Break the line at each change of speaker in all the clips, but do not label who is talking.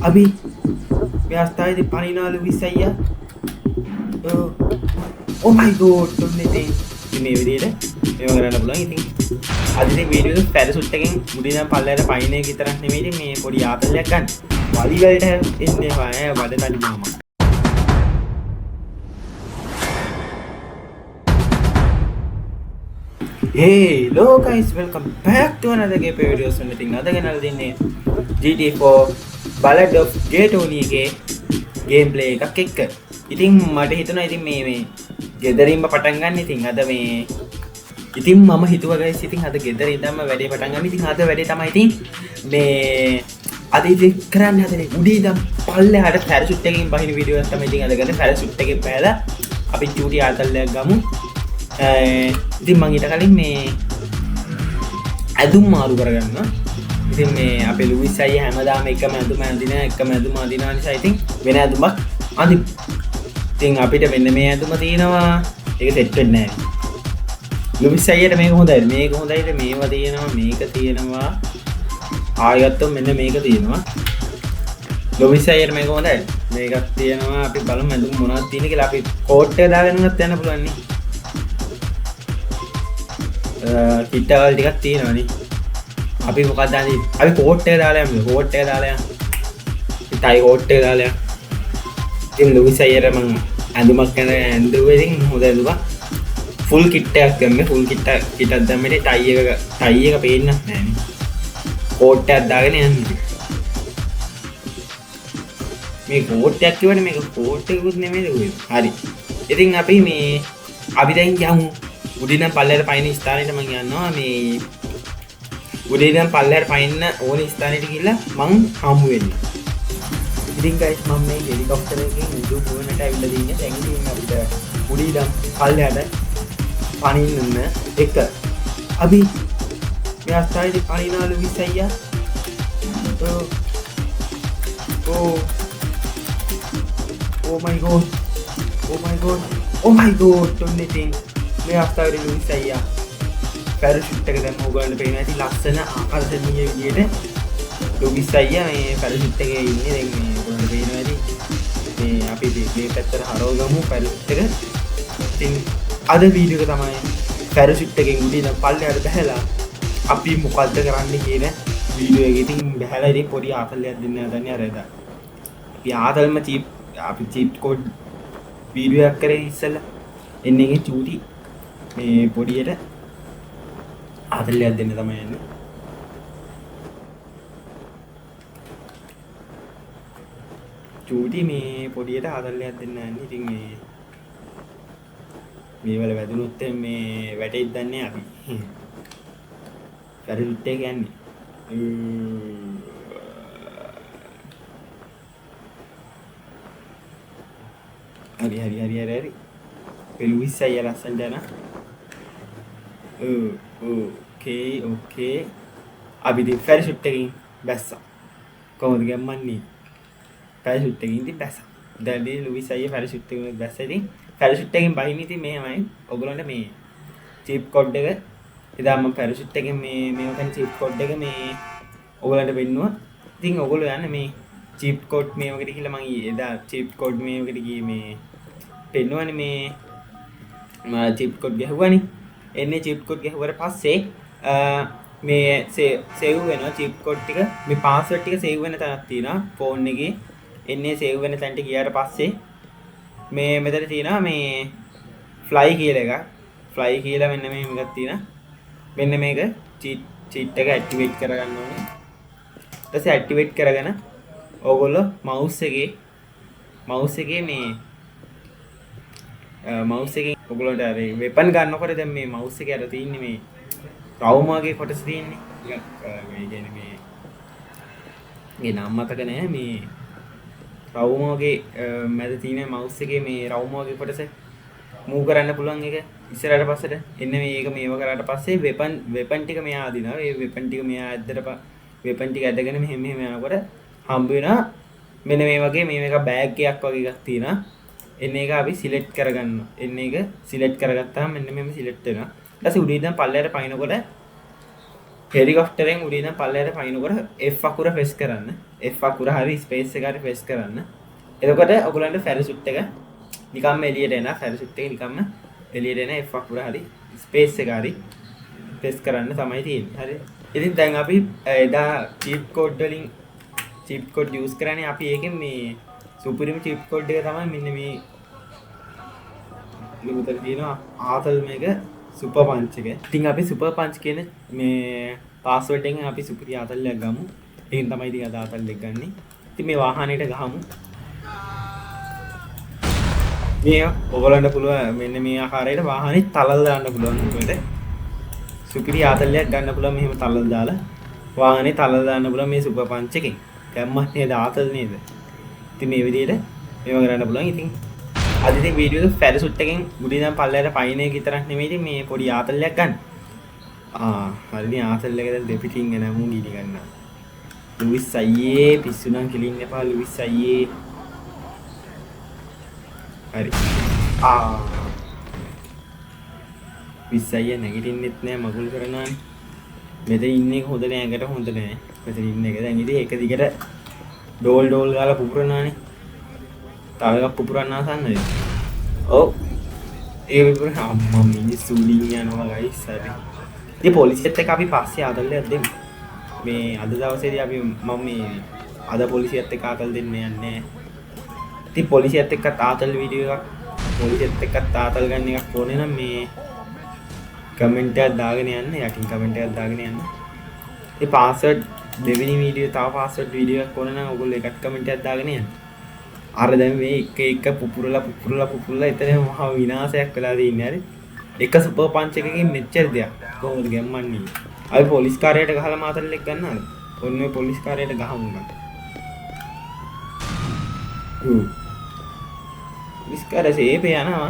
अभी व्यवस्था है पानी नाल विसैया ओ माय गॉड तुमने ते මේ විදිහට මේව කරන්න පුළුවන්. ඉතින් අද ඉතින් වීඩියෝ එක පැරෂූට් එකෙන් මුඩින් නම් පල්ලයට පයින් එක විතරක් නෙමෙයි ඉතින් මේ පොඩි ආතල්යක් ගන්න. වලි වලට එන්නේ නැහැ වඩ තනි මාමා. Hello guys, welcome back to another gameplay video. So ඉතින් අද ගෙනල්ලා දෙන්නේ GTA 4 Ballad of Gay Tony එකේ gameplay එකක් එක්ක. ඉතින් මට හිතුණා ඉතින් මේ ගෙදරින්ම පටන් ගන්න. ඉතින් අද මේ ඉතින් මම හිතුවා guys ඉතින් අද ගෙදර ඉඳන්ම වැඩේ පටන් ගන්න. ඉතින් අද වැඩේ තමයි ඉතින් මේ අද ඉතින් කරන්න හදන්නේ උඩින් ඉඳන් පල්ලෙහාට පැරෂූට් එකකින් බහින වීඩියෝ එකක් තමයි ඉතින් අද ගන්න. පැරෂූට් එකෙන් පෑලා අපි චූටි ආතල්ලයක් ගමු. ඉතින් මං ඊට කලින් මේ ඇඳුම් මාරු කරගන්න. ඉතින් මේ අපේ ලුයිස් අයියා හැමදාම එකම ඇඳුම අඳිනවා නිසා ඉතින් වෙන ඇඳුමක් අඳිමු. ඉතින් අපිට මෙන්න මේ ඇඳුම තියෙනවා. ඒක සෙට් වෙන්නේ නැහැ. ලුයිස් අයියට මේක හොඳයි. මේක හොඳයිද මේවා තියෙනවා මේක තියෙනවා. ආයෙත් මෙන්න මේක තියෙනවා. ලුයිස් අයියට මේක හොඳයි. මේකක් තියෙනවා. අපි බලමු ඇඳුම් මොනවද තියෙන්නේ කියලා. අපි කෝට් එක දාගෙන උනත් යන්න පුළුවන් නේ. කිට්ටවල් ටිකක් තියෙනවනේ. අපි මොකක්ද අඳින්නේ? අපි කෝට් එක දාලා යමු. කෝට් එක දාලා යමු. ටයි කෝට් එක දාලා යමු. ඉතින් ලුයිස් අයියට මම ඇඳුමක් කරන ඇඳුවේ ඉතින් හොඳ ඇඳුමක්. ෆුල් කිට් එකක් ගම්මේ. ෆුල් කිට්ටක් දැම්මේ ටයි එක පේන්නත් නැහැ නේ. කෝට් එකක් දාගෙන යන්නේ. මේ කෝට් එකක් කියවනේ මේක කෝට් එකකුත් නෙමෙයිද කොහෙද? හරි. ඉතින් අපි දැන් යමු. උඩින් පල්ලයට පයින් ස්ථානෙට මම යනවා. මේ උඩින් පල්ලයට පයින්න ඕන ස්ථානෙට ගිහිල්ලා මං හමු වෙන්නේ. ඉතින් guys මම මේ හෙලිකොප්ටර් එකකින් උඩු මුවනට ඇවිල්ලා දින්නේ. දැන් ඉතින් අපිට උඩින් පල්ලයට පනින්න එක. අපි මෙයාස්ථානයේ පනිනාලු විසయ్యා. Oh my god. ඔන්නේ තින් මේ අවස්ථාවේ ලුයිස් අයියා පැරෂූට් එක දැම්ම ඕගොල්ලන්ට පේනවා ඇති ලස්සන ආකර්ෂණීය විදියට ලුයිස් අයියා මේ පැරෂූට් එකේ ඉන්නේ. දැන් මේ ඕගොල්ලන්ට පේනවා ඇති මේ අපි මේ පැත්තට හරවගමු පැරෂූට් එක. ඉතින් අද වීඩියෝ එක තමයි පැරෂූට් එකෙන් උඩින් පල්ලෙහාට බහැලා අපි මොකද්ද කරන්නේ කියන වීඩියෝ එක. ඉතින් බහැලා ඉතින් පොඩි ආතල්ලයක් දෙන්න හදන්නේ අර එදා. අපි ආතල්ම චීප් කෝඩ් වීඩියෝ එකක් කරේ ඉස්සෙල්ලා එන්නේ එකේ චූටි මේ පොඩියට ආතල්ලයක් දෙන්න තමයි යන්නේ. චූටි මේ පොඩියට ආතල්ලයක් දෙන්න යන්නේ. ඉතින් මේ වල වැදුනොත් මේ වැටෙයිද දන්නේ අපි. පැරෂූට් එක යන්නේ. හරි. ලුයිස් අයියා ලස්සනට යනවා. ඕකේ. අපි ඉතින් පැරෂූට් එකකින් බැස්සා. කොහොමද ගම්මන්නේ? පැරෂූට් එකකින් ඉතින් බැස්සා. දැන් ලුයිස් අයියා පැරෂූට් එකකින් බැස්සා. ඉතින් පැරෂූට් එකකින් බහින්න ඉතින් මෙහෙමයි. ඔයගොල්ලන්ට මේ චීප් කෝඩ් එක එදා මම පැරෂූට් එකෙන් මේව කරන චීප් කෝඩ් එක මේ ඔයගොල්ලන්ට පෙන්නුවා. ඉතින් ඔයගොල්ලෝ යන්නේ මේ චීප් කෝඩ් මේවකට කියලා මම එදා චීප් කෝඩ් මේවකට ගියේ මේ පෙන්නුවානේ මේ චීප් කෝඩ් ගැහුවානේ. එන්නේ චීප් කෝඩ් ගැහුවට පස්සේ මේ සේව් වෙනවා චීප් කෝඩ් ටික. මේ පාස්වර්ඩ් ටික සේව් වෙන තැනක් තියෙනවා ෆෝන් එකේ. එන්නේ සේව් වෙන තැනට ගියාට පස්සේ මේ මෙතන තියෙනවා මේ ෆ්ලයි කියලා එකක්. ෆ්ලයි කියලා මෙන්න මේකක් තියෙනවා. මෙන්න මේක චීට් එක ඇක්ටිවේට් කරගන්න ඕනේ. ඊට පස්සේ ඇක්ටිවේට් කරගෙන ඕගොල්ලෝ මවුස් එකේ ඔයගොල්ලන්ට අර වෙපන් ගන්නකොට දැන් මේ මවුස් එකේ අර තියෙන්නේ මේ රවුම වගේ කොටස තියෙන්නේ. ටිකක් මේ කියන්නේ මේ නම මතක නැහැ. මේ රවුම වගේ මැද තියෙන මවුස් එකේ මේ රවුම වගේ කොටස මූව් කරන්න පුළුවන් එක ඉස්සරහට පස්සට. එන්න මේක මේව කරාට පස්සේ වෙපන් ටික මෙයා අදිනවා. ඒ වෙපන් ටික මෙයා ඇද්දට වෙපන් ටික ඇදගෙන මෙහෙම යනකොට හම්බ වෙනවා මෙන්න මේ වගේ මේක බෑග් එකක් වගේ එකක් තියෙනවා. එන්න එක අපි සිලෙක්ට් කරගන්නවා. එන්න එක සිලෙක්ට් කරගත්තාම මෙන්න මෙහෙම සිලෙක්ට් වෙනවා. ඊට පස්සේ උඩින් ඉඳන් පල්ලයට පයින්නකොට හෙලිකොප්ටරෙන් උඩින් ඉඳන් පල්ලයට පයින්නකොට F අකුර ප්‍රෙස් කරන්න. F අකුර හරි ස්පේස් එක හරි ප්‍රෙස් කරන්න. එතකොට ඔයගොල්ලන්ට පැරෂූට් එක නිකම්ම එළියට එන පැරෂූට් එක නිකම්ම එළියට එන F අකුර හරි ස්පේස් එක හරි ප්‍රෙස් කරන්න තමයි තියෙන්නේ. හරි. ඉතින් දැන් අපි එදා චීප් කෝඩ් වලින් චීප් කෝඩ් යූස් කරන්නේ අපි ඒකෙන් මේ සුපිරිම චීප් කෝඩ් එක තමයි මෙන්න මේ මෙතන තියෙනවා ආතල් මේක සුපර් පන්ච් එක. ඉතින් අපි සුපර් පන්ච් කියන මේ පාස්වර්ඩ් එකෙන් අපි සුපිරි ආතල් එකක් ගමු. ඒකෙන් තමයි ඉතින් අද ආතල් එක ගන්නෙ. ඉතින් මේ වාහනේට ගහමු. මේ ඔයගොල්ලන්ට පුළුවන් මෙන්න මේ ආකාරයට වාහනේ තලල් දාන්න පුළුවන් මොකද සුපිරි ආතල්යක් ගන්න පුළුවන් මෙහෙම තලල් දාලා වාහනේ තලල් දාන්න පුළුවන් මේ සුපර් පන්ච් එකෙන් දැම්මත් නේද ආතල් නේද ඉතින් මේ විදිහට මේව කරන්න පුළුවන් ඉතින් අද ඉතින් වීඩියෝ එක පැරෂූට් එකෙන් මුඩි නම් පල්ලයට පයින් එක විතරක් නෙමෙයි ඉතින් මේ පොඩි ආතල්යක් ගන්න හරිනේ ආතල් එක දැන් දෙපිටින් එන මු ගිනි ගන්නවා ලුයිස් අයියේ පිස්සු නම් කෙලින්න එපා ලුයිස් අයියේ හරි විස්සයිය නැගිටින්නෙත් නෑ මගුල් කරනවානේ මෙතන ඉන්නේ හොඳ නෑ ඇඟට හොඳ නෑ මෙතන ඉන්න එක දැන් ඉතින් එක දිගට ඩෝල් ගාලා පුපුරනවානේ තව එකක් පුපුරන්න ආසන්නද ඔව් ඒ විපුරන අම්මා මිනිස්සු උඩින් යනවා ගයිස් හරි ඉතින් පොලිසියත් එක්ක අපි පස්සේ ආතල්ලයක් දෙමු මේ අද දවසේදී අපි මම මේ අද පොලිසියත් එක්ක ආතල් දෙන්න යන්නේ ඉතින් පොලිසියත් එක්ක තාතල් වීඩියෝ එකක් පොලිසියත් එක්ක තාතල් ගන්න එකක් ඕනේ නම් මේ කමෙන්ට් එකක් දාගෙන යන්න යටින් කමෙන්ට් එකක් දාගෙන යන්න. ඒ පාස්වර්ඩ් දෙවෙනි වීඩියෝ තව පාස්වර්ඩ් වීඩියෝ එකක් ඕනේ නම් ඔයගොල්ලෝ එකක් කමෙන්ට් එකක් දාගෙන යන්න. අර දැන් මේ එක පුපුරලා එතන මහා විනාශයක් වෙලා තියෙන්නේ හරි. එක සුපර් පන්ච් එකකින් මෙච්චර දෙයක් කොහොමද ගැම්මන්නේ? අපි පොලිස් කාර්යයට ගහලා මාතල්ලෙක් ගන්නවද? ඔන්න ඔය පොලිස් කාර්යයට ගහමු මම. විස්කාර සේප යනවා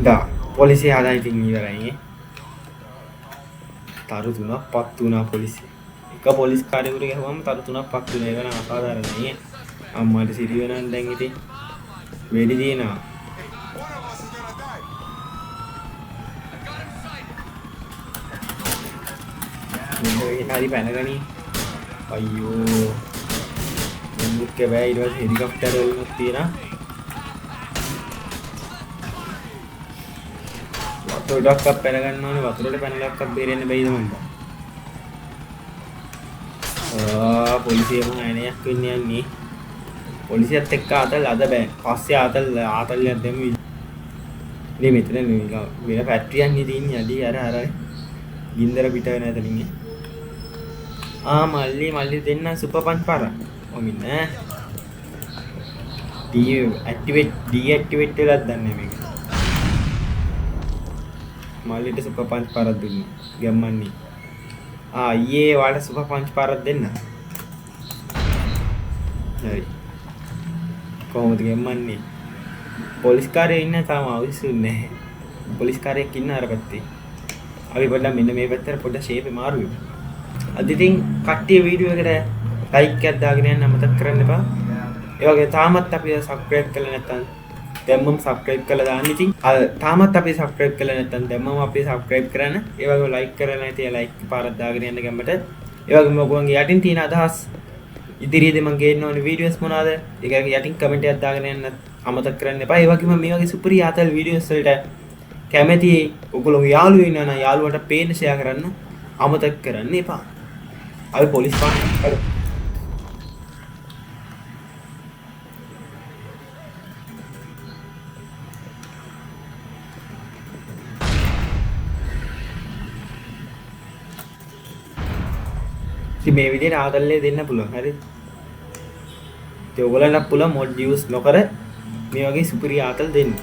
දා පොලිසිය ආදායි ඉතින් ඉවරයි තරු 3ක් පත් වුණා පොලිසිය එක පොලිස් කාර්යවලට ගහුවම තරු 3ක් පත් වුණා ඒක නම් අසාධාරණ නේ අම්මාට සිරි වෙනන් දැන් ඉතින් වෙඩි දිනනවා මේ හරි පැනගනි අයියෝ මුක්ක බෑ ඊට පස්සේ හෙලිකොප්ටර් වලුත් තියෙනවා වතුරටක් පැන ගන්න ඕනේ වතුරට පැනලක්ක් බේරෙන්න බැයිද මන්ද පොලිසියම අයනයක් වෙන්න යන්නේ පොලිසියත් එක්ක ආතල් අද බෑ පස්සේ ආතල්යක් දෙමු මේ මෙතන වෙන ෆැක්ටරියක් නේ තියෙන්නේ අඩි අර ගින්දර පිට වෙන ඇතනින් මල්ලි දෙන්න සුපර් පන්ච් පාර ඔමින් ඈ ඩීඇක්ටිවේට් වෙලාද දන්නේ මේක මල්ලිට සුපර් පන්ච් පාරක් දුන්නා ගැම්මන්නේ ඊයේ වාට සුපර් පන්ච් පාරක් දෙන්න හරි කොහොමද ගැම්මන්නේ පොලිස් කාර්යයේ ඉන්න තාම අවශ්‍යුන්නේ නැහැ පොලිස් කාර්යයක් ඉන්න අර පැත්තේ අපි පොඩ්ඩක් මෙන්න මේ පැත්තට පොඩ්ඩක් ෂේප් එක මාරු වෙමු අද ඉතින් කට්ටිය වීඩියෝ එකට ලයික් එකක් දාගෙන යන්න අමතක කරන්න එපා. ඒ වගේ තාමත් අපි සබ්ස්ක්‍රයිබ් කරලා නැත්නම් දැම්මම සබ්ස්ක්‍රයිබ් කරලා දාන්න. ඉතින් තාමත් අපි සබ්ස්ක්‍රයිබ් කරලා නැත්නම් දැම්මම අපි සබ්ස්ක්‍රයිබ් කරන්න. ඒ වගේ ලයික් කරලා නැති ලයික් පාරක් දාගෙන යන්න ගැම්මට. ඒ වගේම ඔයගොල්ලන්ගේ යටින් තියෙන අදහස් ඉදිරියේදී මම ගේන්න ඕනේ වීඩියෝස් මොනවාද? ඒක යටින් කමෙන්ට් එකක් දාගෙන යන්න අමතක කරන්න එපා. ඒ වගේම මේ වගේ සුපිරි ආතල් වීඩියෝස් වලට කැමති ඔයගොල්ලෝ යාළුවෝ ඉන්නවා නම් යාළුවට පේන්න ෂෙයා කරන්න අමතක කරන්න එපා. අපි පොලිස් පාන ඉතින් මේ විදිහට ආතල්ලේ දෙන්න පුළුවන් හරිද? ඉතින් ඔයගොල්ලන්ට පුළුවන් මොඩ් යූස් නොකර මේ වගේ සුපිරි ආතල් දෙන්න.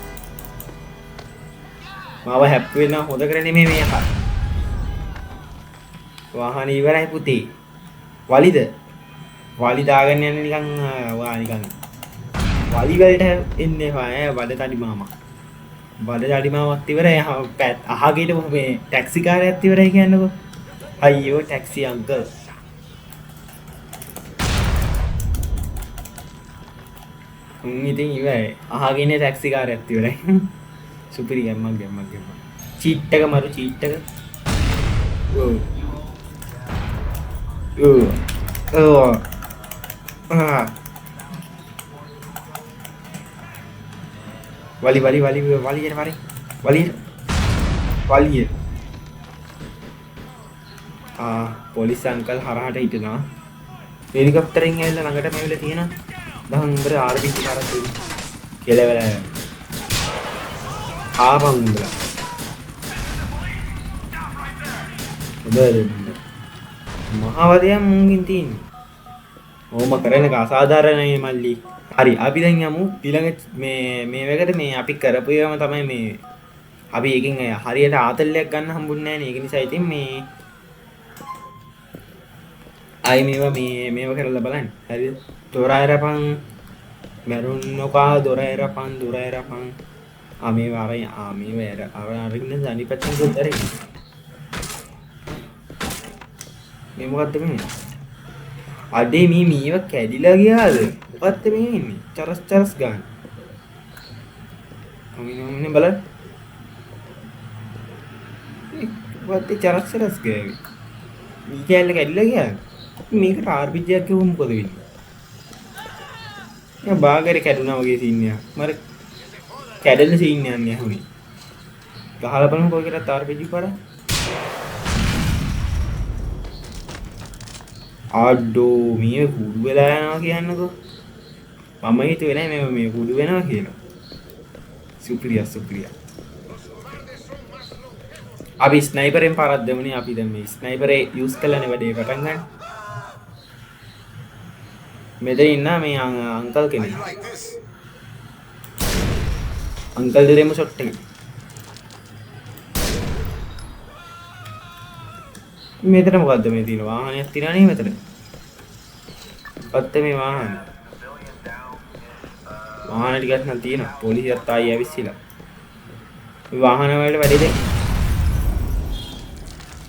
මාව හැප් වෙන්න හොද කරන්නේ මේ අහා. වාහනේ ඉවරයි පුතේ. වලිද? වලි දාගෙන යන්නේ නිකන් නිකන් වලි වලට එන්නේ ඈ බඩතඩි මාමා. බඩතඩි මාමත් ඉවරයි අහගේට මේ ටැක්සි කාර්යයත් ඉවරයි කියන්නකෝ. අයියෝ ටැක්සි අංකල්. ඉතින් ඉවරයි. අහගෙන ටැක්සි කාර්යයත් ඉවරයි. සුපිරි ගැම්මක්. චීට් එක මරු චීට් එක. Oh. Oh. Oh. Ah. Wali wali wali wali ya mari. Wali. Wali ya. Police uncle හරහට හිටනවා. හෙලිකොප්ටරෙන් ඇවිල්ලා ළඟටම ඇවිල්ලා තියෙනවා. දැන් උඹට ආර්පීජි කාරක් දෙන්න. කෙලවලා. ආපහු උඹලා. උඹලා. මහවදයන් මුංගින් තියෙන්නේ. ඕම කරන එක අසාධාරණයි මල්ලි. හරි අපි දැන් යමු ඊළඟ මේ වේකට මේ අපි කරපු ඒවාම තමයි මේ අපි එකකින් හරියට ආතල්ලයක් ගන්න හම්බුන්නේ නැහැ නේ. ඒක නිසා ඉතින් මේ ආයි මේවා කරලා බලන්න. හරිද? දොරයරපන් මරුන් නොකා දොරයරපන් මේවා අරින්න අනිපැත්තෙන් ගොඩරේ. මේ මොකද්ද මේ? අඩේ මේව කැඩිලා ගියාද? මොකද්ද මේ ඉන්නේ? චරස් ගන්න. කොමිනේ බලන්න. මොකද්ද චරස් ගෑවේ? මේ කැල්ල කැඩිලා ගියාද? මේකට ආර්පීජි එකක් ගිහුවම මොකද වෙන්නේ? මම බාගරේ කැඩුනා වගේ සීන් එකක්. මර කැඩෙන සීන් එකක් යන්නේ අහුනේ. ගහලා බලමු කොයිකටත් ආර්පීජි පාරක්. ආඩෝ මේ කුඩු වෙලා යනවා කියන්නකෝ. මම හිතුවේ නෑ මේ කුඩු වෙනවා කියලා. සුපිරියා. අපි ස්නයිපරෙන් පාරක් දෙමුනේ. අපි දැන් මේ ස්නයිපරේ යූස් කරලානේ වැඩේ පටන් ගන්න. මෙතන ඉන්න මේ අංකල් කෙනෙක්. අංකල් දෙරෙම ෂොට් එක. මෙතන මොකද්ද මේ තියෙන වාහනයක් තියනා නේ මෙතන. පත්තේ මේ වාහන. වාහන ටිකක් නම් තියෙනවා. පොලිසියත් ආයි ඇවිස්සিলা. මේ වාහන වලට වැඩි දෙයක්.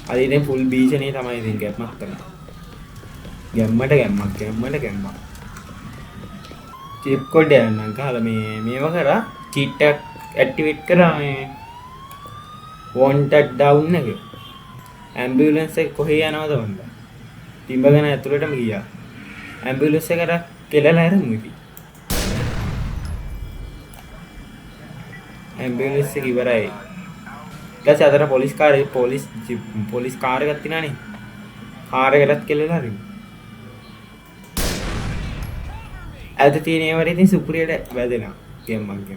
අද ඉතින් ෆුල් බීචනේ තමයි ඉතින් ගැම්මක් කරනවා. ගැම්මට. චිප් කොඩ් යන්න ගහලා මේව කරා චීට් එකක් ඇක්ටිවේට් කරා මේ wanted down එක. ඇම්බියුලන්ස් එක කොහේ යනවද වන්ද? තිඹගෙන ඇතුළටම ගියා. ඇම්බියුලන්ස් එකට කෙලලා හැරෙමු ඉතින්. ඇම්බියුලන්ස් එක ඉවරයි. ඊට අතර පොලිස් කාර් එකක් තියනානේ. කාර් එකටත් කෙලලා හරිමු. අද තියෙන ඒවාට ඉතින් සුපුරියට වැදෙනවා. ගෙම්මක්.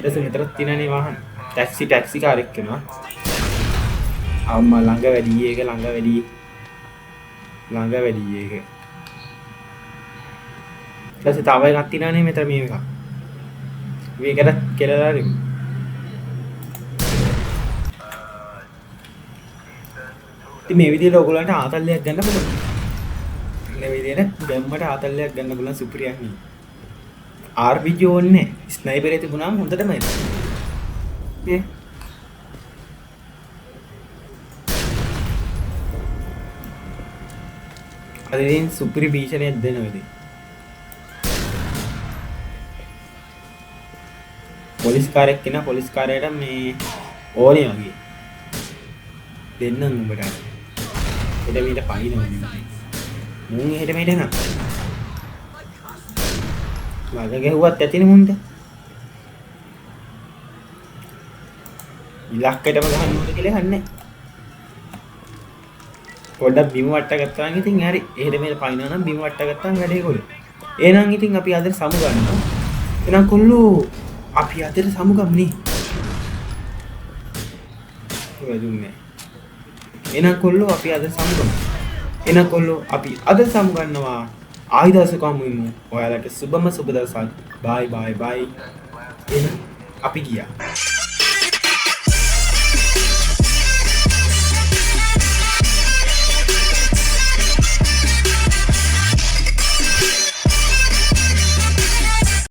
ඊට මෙතනත් තියෙනනේ වාහන. ටැක්සි කාර් එක්ක යනවා. අම්මා ළඟ වැඩි ඒක. ඊට තව එකක් තියෙනනේ මෙතන මේ එකක්. මේකට කෙලලා හරිමු. ඉතින් මේ විදිහට ඔයගොල්ලන්ට ආතල්ලයක් ගන්න පුළුවන්. මේ විදිහට ගැම්මට ආතල්ලයක් ගන්න පුළුවන් සුපිරියක් නේ. ආර්පීජි ඕනේ ස්නයිපරේ තිබුණාම හොඳටම එනවා. මේ අදින් සුපිරි භීෂණයක් දෙනවා ඉතින්. පොලිස් කාර්යයක් කෙනා පොලිස් කාර්යයට මේ ඕනේ වගේ දෙන්නම් උඹට. එද මීට පයින්නවා. මුන් එහෙට මෙහෙට යනවා. වග ගැහුවත් ඇතිනේ මුන්ට. ඉලක්කයටම ගහන්න ඕනේ කියලා හන්නේ. පොඩ්ඩක් බිම වට ගත්තා නම් ඉතින් හරි. එහෙට මෙහෙට පයින්නවා නම් බිම වට ගත්තාම වැඩේ කොල්ල. එහෙනම් ඉතින් අපි අද සමු ගන්නවා. එහෙනම් කොල්ලෝ අපි අද සමු ගම්නේ. වැදුන්නේ. එහෙනම් කොල්ලෝ අපි අද සමු ගමු. එහෙනම් කොල්ලෝ අපි අද සමු ගන්නවා. ආයිදසකම ඉමු. ඔයාලට සුබම සුබ දවසක්. බයි. එහෙනම් අපි ගියා.